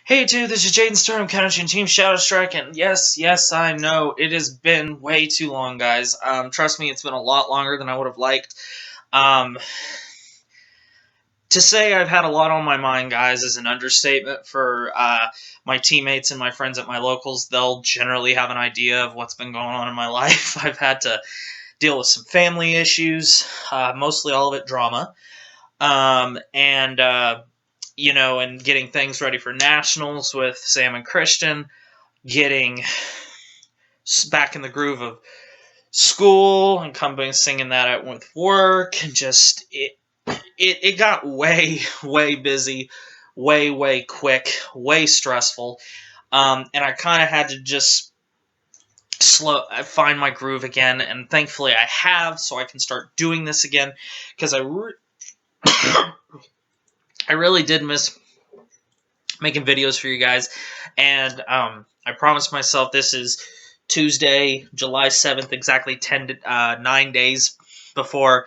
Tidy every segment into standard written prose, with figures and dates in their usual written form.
Hey dude, this is Jaden Storm, Counter Team Shadow Strike, and yes, I know, it has been way too long, guys. Trust me, it's been a lot longer than I would have liked. Um, to say I've had a lot on my mind, guys, is an understatement for my teammates and my friends at my locals. They'll generally have an idea of what's been going on in my life. I've had to deal with some family issues, mostly all of it drama. And getting things ready for nationals with Sam and Christian, getting back in the groove of school and coming singing that out with work, and just it got way busy, way quick, way stressful, and I kind of had to just find my groove again, and thankfully I have, so I can start doing this again, because I really did miss making videos for you guys, and I promised myself this is Tuesday, July 7th, exactly 9 days before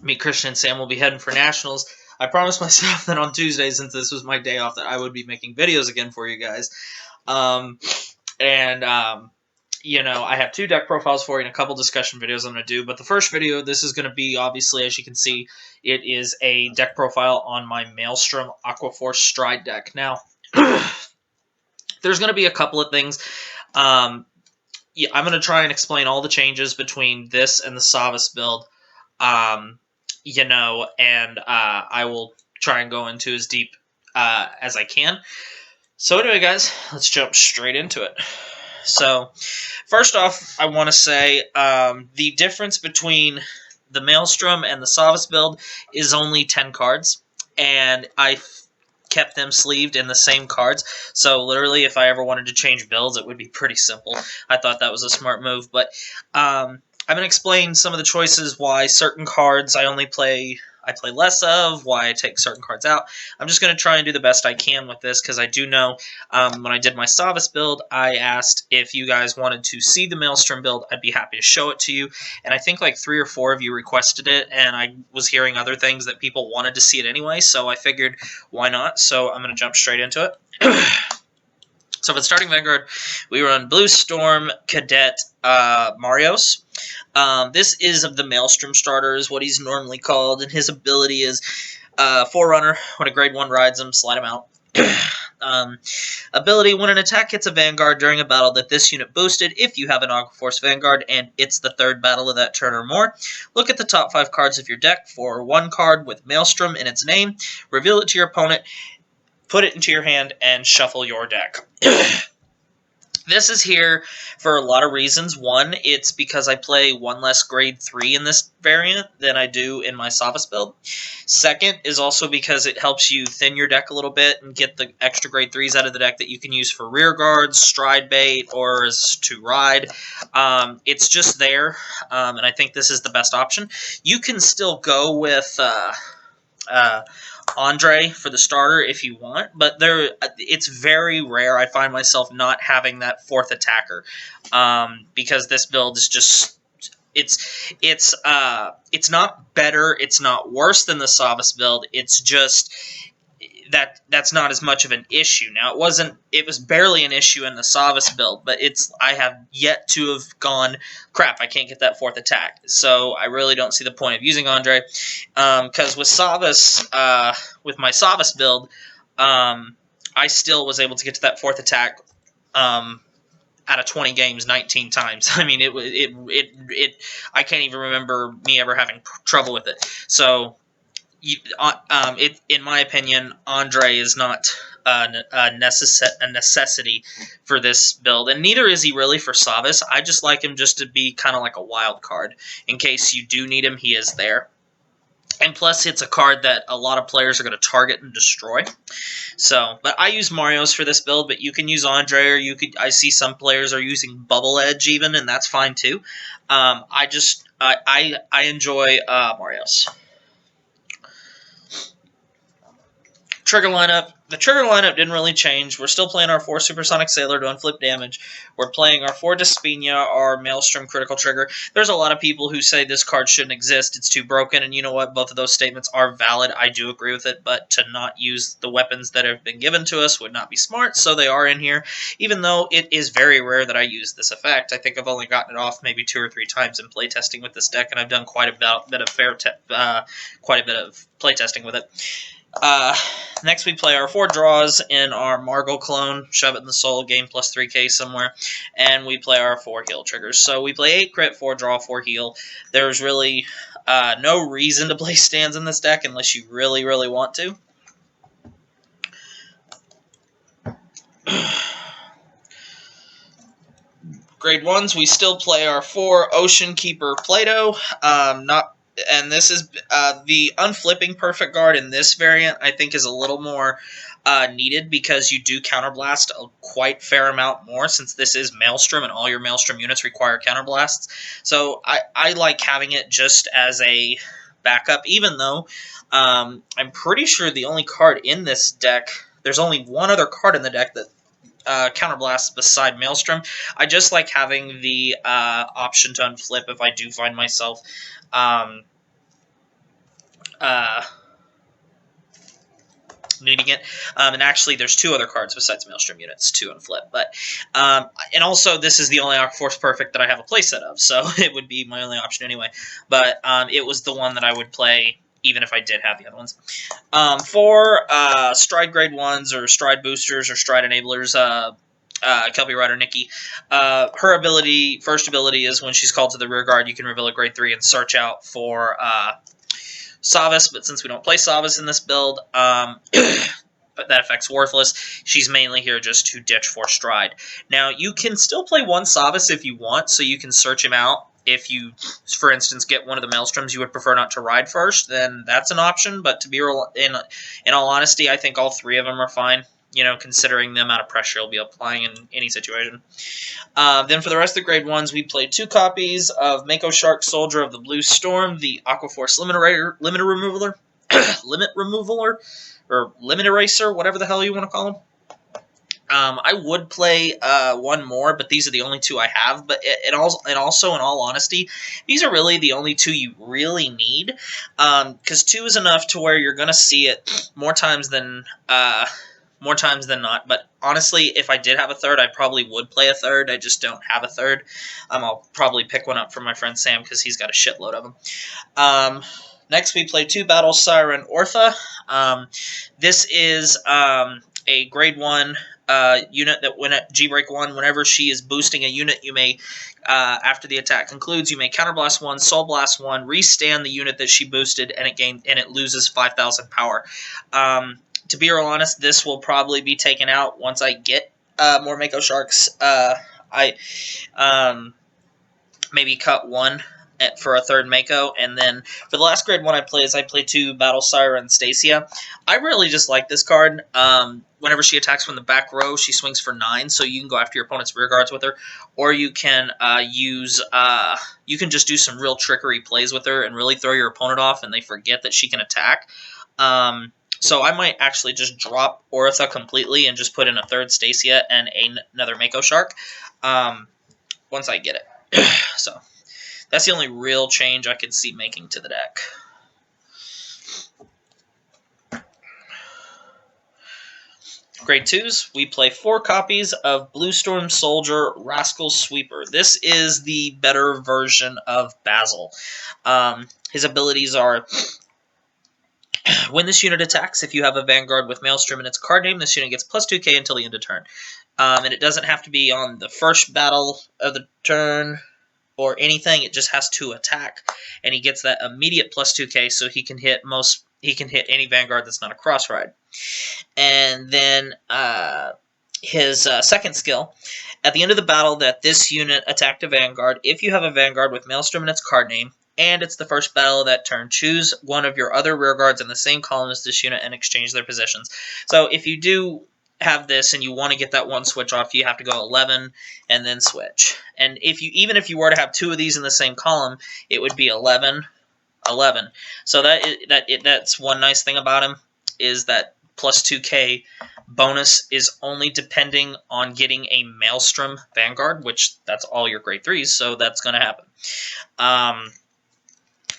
me, Christian, and Sam will be heading for nationals. I promised myself that on Tuesday, since this was my day off, that I would be making videos again for you guys. I have 2 deck profiles for you and a couple discussion videos I'm going to do. But the first video, this is going to be, obviously, as you can see, it is a deck profile on my Maelstrom Aquaforce Stride deck. Now, there's going to be a couple of things. I'm going to try and explain all the changes between this and the Savas build. I will try and go into as deep as I can. So anyway, guys, let's jump straight into it. So, first off, I want to say the difference between the Maelstrom and the Savas build is only 10 cards, and I kept them sleeved in the same cards, so literally if I ever wanted to change builds, it would be pretty simple. I thought that was a smart move, but I'm going to explain some of the choices, why certain cards I play less of, why I take certain cards out. I'm just going to try and do the best I can with this, because I do know when I did my Savas build, I asked if you guys wanted to see the Maelstrom build. I'd be happy to show it to you, and I think like 3 or 4 of you requested it, and I was hearing other things that people wanted to see it anyway, so I figured, why not? So I'm going to jump straight into it. So for the starting Vanguard, we run Blue Storm, Cadet, Marios. This is of the Maelstrom starter, is what he's normally called, and his ability is Forerunner. When a grade 1 rides him, slide him out. Ability, when an attack hits a Vanguard during a battle that this unit boosted, if you have an Aquaforce Vanguard and it's the 3rd battle of that turn or more, look at the top 5 cards of your deck for 1 card with Maelstrom in its name, reveal it to your opponent, put it into your hand, and shuffle your deck. This is here for a lot of reasons. One, it's because I play 1 less grade 3 in this variant than I do in my Savas build. Second is also because it helps you thin your deck a little bit and get the extra grade 3s out of the deck that you can use for rear guards, stride bait, or as to ride. It's just there, and I think this is the best option. You can still go with Andre for the starter if you want, but it's very rare I find myself not having that 4th attacker, because this build is just it's not better, it's not worse than the Savas build. It's just that's not as much of an issue. Now, it was barely an issue in the Savas build, but I have yet to have gone, crap, I can't get that 4th attack. So I really don't see the point of using Andre, because with Savas, with my Savas build, I still was able to get to that 4th attack out of 20 games 19 times. I mean, I can't even remember me ever having trouble with it. So in my opinion, Andre is not a necessity for this build, and neither is he really for Savas. I just like him just to be kind of like a wild card. In case you do need him, he is there. And plus, it's a card that a lot of players are going to target and destroy. So, but I use Marios for this build, but you can use Andre, or I see some players are using Bubble Edge even, and that's fine too. I enjoy Marios. trigger lineup. The trigger lineup didn't really change. We're still playing our 4 Supersonic Sailor to unflip damage. We're playing our 4 Despina, our Maelstrom critical trigger. There's a lot of people who say this card shouldn't exist. It's too broken, and you know what? Both of those statements are valid. I do agree with it, but to not use the weapons that have been given to us would not be smart, so they are in here, even though it is very rare that I use this effect. I think I've only gotten it off maybe 2 or 3 times in playtesting with this deck, and I've done quite a bit of playtesting with it. Next we play our 4 draws in our Margot clone, shove it in the soul, gain plus 3k somewhere, and we play our 4 heal triggers. So we play 8 crit, 4 draw, 4 heal. There's really no reason to play stands in this deck unless you really, really want to. Grade 1s, we still play our 4 Ocean Keeper Plato, and this is the unflipping Perfect Guard in this variant, I think, is a little more needed because you do counterblast a quite fair amount more since this is Maelstrom and all your Maelstrom units require counterblasts. So I like having it just as a backup, even though I'm pretty sure the only card in this deck, there's only one other card in the deck that counterblast beside Maelstrom. I just like having the option to unflip if I do find myself needing it. And actually, there's 2 other cards besides Maelstrom units to unflip. But and also, this is the only Aquaforce Perfect that I have a playset of, so it would be my only option anyway. But it was the one that I would play even if I did have the other ones. For Stride Grade 1s or Stride Boosters or Stride Enablers, Kelpie Rider Nikki, her first ability is when she's called to the rear guard, you can reveal a Grade 3 and search out for Savas, but since we don't play Savas in this build, but that effect's worthless. She's mainly here just to ditch for Stride. Now, you can still play one Savas if you want, so you can search him out. If you, for instance, get one of the Maelstroms you would prefer not to ride first, then that's an option. But to be in all honesty, I think all 3 of them are fine. You know, considering the amount of pressure you'll be applying in any situation. Then for the rest of the Grade 1s, we played 2 copies of Mako Shark Soldier of the Blue Storm, the Aquaforce Limit Removaler, or Limit Eraser, whatever the hell you want to call them. I would play one more, but these are the only 2 I have. But also, in all honesty, these are really the only 2 you really need, because 2 is enough to where you're going to see it more times than not. But honestly, if I did have a 3rd, I probably would play a 3rd. I just don't have a 3rd. I'll probably pick one up from my friend Sam because he's got a shitload of them. Next, we play 2 Battle Siren Ortha. This is a Grade 1 unit that when at G-Break 1, whenever she is boosting a unit, you may, after the attack concludes, you may Counterblast 1, Soul Blast 1, restand the unit that she boosted, and it loses 5,000 power. To be real honest, this will probably be taken out once I get more Mako Sharks. I maybe cut 1 for a 3rd Mako, and then for the last Grade 1 I play 2 Battle Siren Stacia. I really just like this card. Whenever she attacks from the back row, she swings for 9, so you can go after your opponent's rear guards with her, or you can you can just do some real trickery plays with her and really throw your opponent off, and they forget that she can attack. So I might actually just drop Ortha completely and just put in a 3rd Stacia and another Mako Shark once I get it. So that's the only real change I could see making to the deck. Grade 2s, we play 4 copies of Blue Storm Soldier Rascal Sweeper. This is the better version of Basil. His abilities are: when this unit attacks, if you have a Vanguard with Maelstrom in its card name, this unit gets plus 2k until the end of turn. And it doesn't have to be on the first battle of the turn or anything. It just has to attack, and he gets that immediate plus 2k, so he can hit any Vanguard that's not a cross ride. And then his second skill: at the end of the battle that this unit attacked a Vanguard, if you have a Vanguard with Maelstrom in its card name, and it's the first battle of that turn, choose one of your other rear guards in the same column as this unit and exchange their positions. So if you do have this and you want to get that one switch off, you have to go 11 and then switch. And even if you were to have 2 of these in the same column, it would be 11, 11. So that's one nice thing about him, is that plus 2k bonus is only depending on getting a Maelstrom Vanguard, which that's all your grade 3s, so that's going to happen.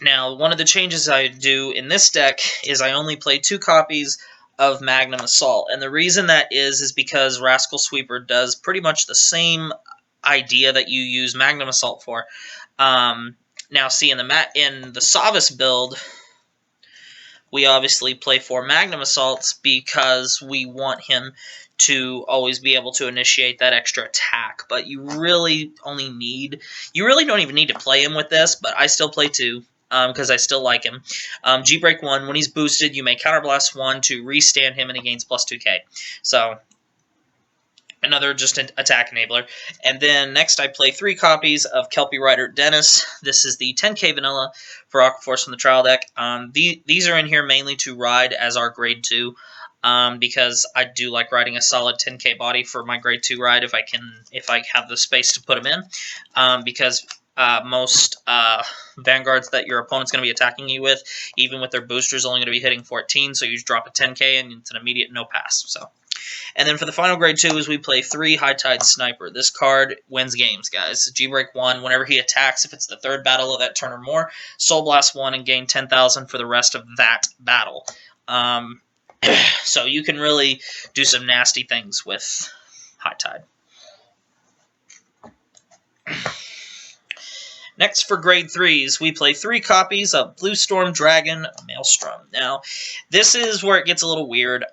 Now, one of the changes I do in this deck is I only play 2 copies of Magnum Assault, and the reason that is because Rascal Sweeper does pretty much the same idea that you use Magnum Assault for. Now, see, in the Savas build, we obviously play 4 Magnum Assaults because we want him to always be able to initiate that extra attack. But you really don't even need to play him with this, but I still play 2 because I still like him. G-Break 1, when he's boosted, you may Counterblast 1 to restand him and he gains plus 2k. So, another just an attack enabler. And then next I play 3 copies of Kelpie Rider Dennis. This is the 10k vanilla for Aquaforce from the trial deck. These are in here mainly to ride as our grade 2. Because I do like riding a solid 10k body for my grade 2 ride if I have the space to put them in. Because most Vanguards that your opponent's going to be attacking you with, even with their boosters, only going to be hitting 14, so you just drop a 10k and it's an immediate no pass. So. And then for the final grade 2 is we play 3 High Tide Sniper. This card wins games, guys. G-Break 1, whenever he attacks, if it's the 3rd battle of that turn or more, Soul Blast 1 and gain 10,000 for the rest of that battle. So you can really do some nasty things with High Tide. Next, for grade 3s, we play 3 copies of Blue Storm Dragon Maelstrom. Now, this is where it gets a little weird.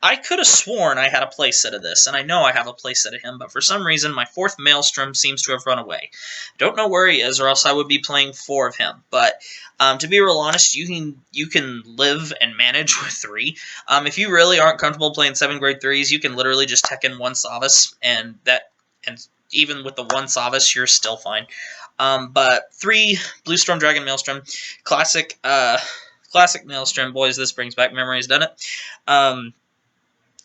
I could have sworn I had a playset of this, and I know I have a playset of him, but for some reason my 4th Maelstrom seems to have run away. Don't know where he is, or else I would be playing 4 of him. But to be real honest, you can live and manage with 3. If you really aren't comfortable playing 7 grade 3s, you can literally just tech in 1 Savas, and even with the 1 Savas, you're still fine. But 3 Blue Storm Dragon Maelstrom, classic Maelstrom. Boys, this brings back memories, doesn't it?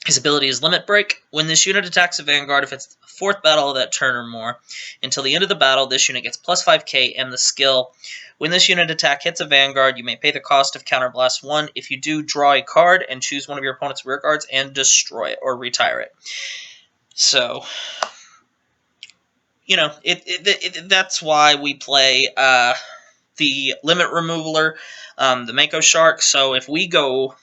His ability is Limit Break. When this unit attacks a Vanguard, if it's the 4th battle of that turn or more, until the end of the battle, this unit gets plus 5k and the skill. When this unit attack hits a Vanguard, you may pay the cost of Counterblast 1. If you do, draw a card and choose one of your opponent's rear guards and destroy it or retire it. So, you know, that's why we play the Limit Removaler, the Mako Shark. So if we go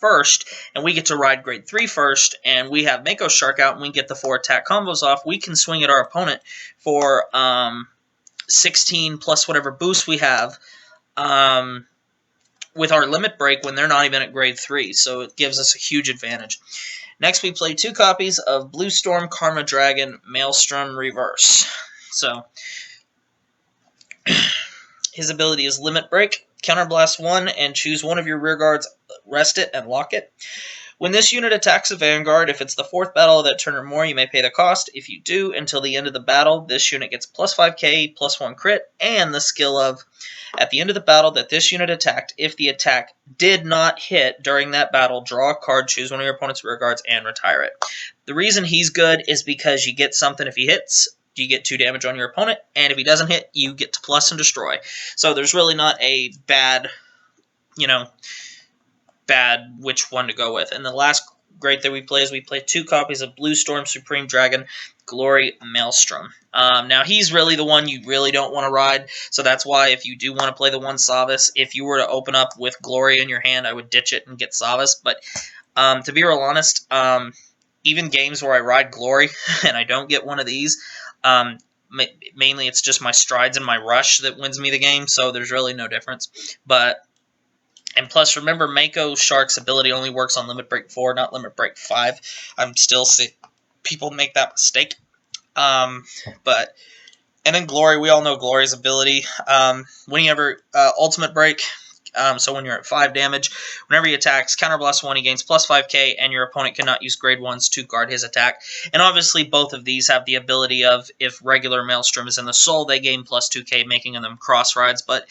first, and we get to ride grade 3 first, and we have Mako Shark out, and we get the 4 attack combos off, we can swing at our opponent for 16 plus whatever boost we have with our Limit Break when they're not even at grade 3, so it gives us a huge advantage. Next, we play 2 copies of Blue Storm Karma Dragon Maelstrom Reverse. So, his ability is Limit Break, Counterblast 1, and choose one of your rear guards, rest it, and lock it. When this unit attacks a Vanguard, if it's the 4th battle of that turn or more, you may pay the cost. If you do, until the end of the battle, this unit gets plus 5k, plus 1 crit, and the skill of, at the end of the battle that this unit attacked, if the attack did not hit during that battle, draw a card, choose one of your opponent's rear guards, and retire it. The reason he's good is because you get something if he hits, you get 2 damage on your opponent, and if he doesn't hit, you get to plus and destroy. So there's really not a bad which one to go with. And the last grade that we play is we play 2 copies of Blue Storm Supreme Dragon Glory Maelstrom. Now, he's really the one you really don't want to ride, so that's why if you do want to play the 1 Savas, if you were to open up with Glory in your hand, I would ditch it and get Savas. But to be real honest, even games where I ride Glory and I don't get one of these, mainly it's just my strides and my rush that wins me the game, so there's really no difference. And plus, remember, Mako Shark's ability only works on Limit Break 4, not Limit Break 5. I'm still seeing people make that mistake. And then Glory, we all know Glory's ability. Whenever Ultimate Break, so when you're at 5 damage, whenever he attacks, Counterblast 1, he gains plus 5k, and your opponent cannot use grade 1s to guard his attack. And obviously, both of these have the ability of, if regular Maelstrom is in the soul, they gain plus 2k, making them cross rides. But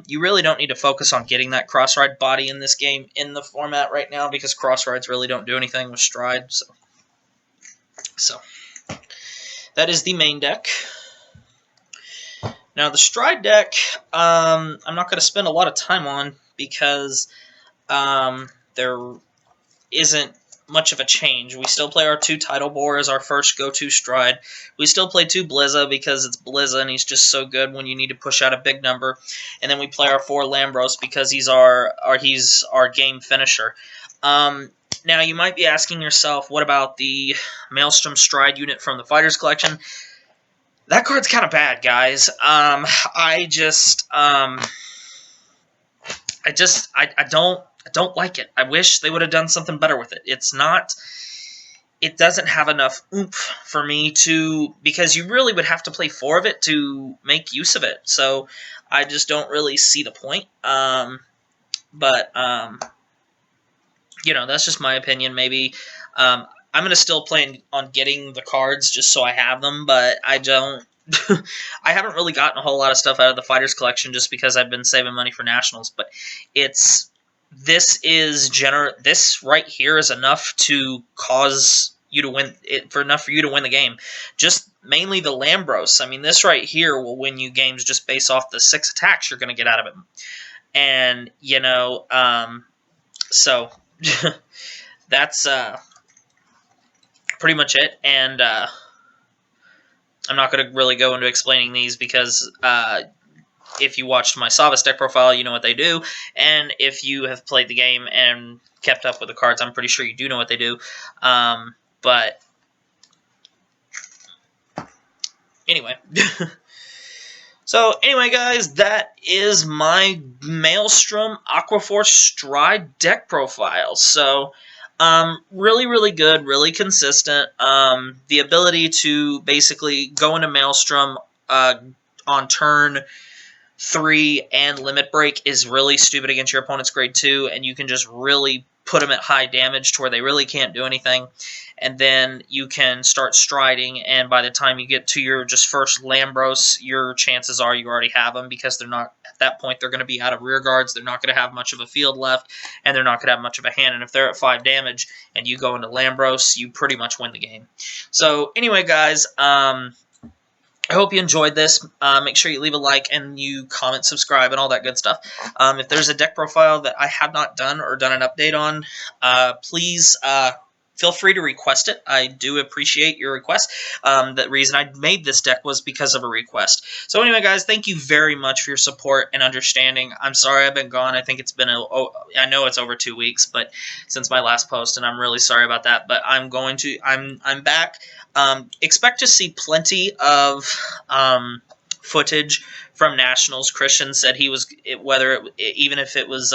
you really don't need to focus on getting that cross ride body in this game in the format right now, because cross rides really don't do anything with stride. So that is the main deck. Now, the Stride deck, I'm not going to spend a lot of time on because there isn't much of a change. We still play our 2 Tidal Bore as our first go-to stride. We still play 2 Blizza because it's Blizza and he's just so good when you need to push out a big number. And then we play our 4 Lambros because he's our game finisher. Now you might be asking yourself, what about the Maelstrom Stride unit from the Fighters Collection? That card's kind of bad, guys. I don't like it. I wish they would have done something better with it. It doesn't have enough oomph for me because you really would have to play 4 of it to make use of it. So I just don't really see the point. That's just my opinion. Maybe I'm going to still plan on getting the cards just so I have them, but I don't. I haven't really gotten a whole lot of stuff out of the Fighters Collection just because I've been saving money for Nationals. But this right here is enough to cause you to win enough for you to win the game. Just mainly the Lambros. I mean, this right here will win you games just based off the 6 attacks you're going to get out of it. And so that's pretty much it. And I'm not going to really go into explaining these because if you watched my Savas deck profile, you know what they do. And if you have played the game and kept up with the cards, I'm pretty sure you do know what they do. But anyway. So anyway, guys, that is my Maelstrom Aquaforce Stride deck profile. So really, really good, really consistent. The ability to basically go into Maelstrom on turn 3 and Limit Break is really stupid against your opponent's grade 2, and you can just really put them at high damage to where they really can't do anything. And then you can start striding, and by the time you get to your just first Lambros, your chances are you already have them because they're not, at that point, they're going to be out of rear guards, they're not going to have much of a field left, and they're not going to have much of a hand. And if they're at 5 damage and you go into Lambros, you pretty much win the game. So anyway, guys, I hope you enjoyed this. Make sure you leave a like and you comment, subscribe, and all that good stuff. If there's a deck profile that I have not done or done an update on, please feel free to request it. I do appreciate your request. The reason I made this deck was because of a request. So anyway, guys, thank you very much for your support and understanding. I'm sorry I've been gone. I think it's been I know it's over 2 weeks, but since my last post, and I'm really sorry about that. But I'm back. Expect to see plenty of footage from Nationals. Christian said he was, even if it was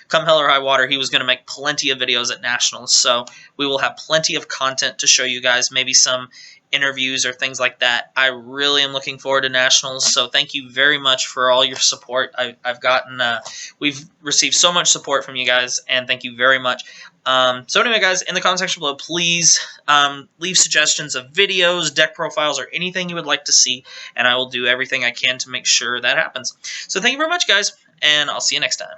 come hell or high water, he was going to make plenty of videos at Nationals. So we will have plenty of content to show you guys, maybe some interviews or things like that. I really am looking forward to Nationals, so thank you very much for all your support. We've received so much support from you guys, and thank you very much. So anyway, guys, in the comment section below, please leave suggestions of videos, deck profiles, or anything you would like to see, and I will do everything I can to make sure that happens. So thank you very much, guys, and I'll see you next time.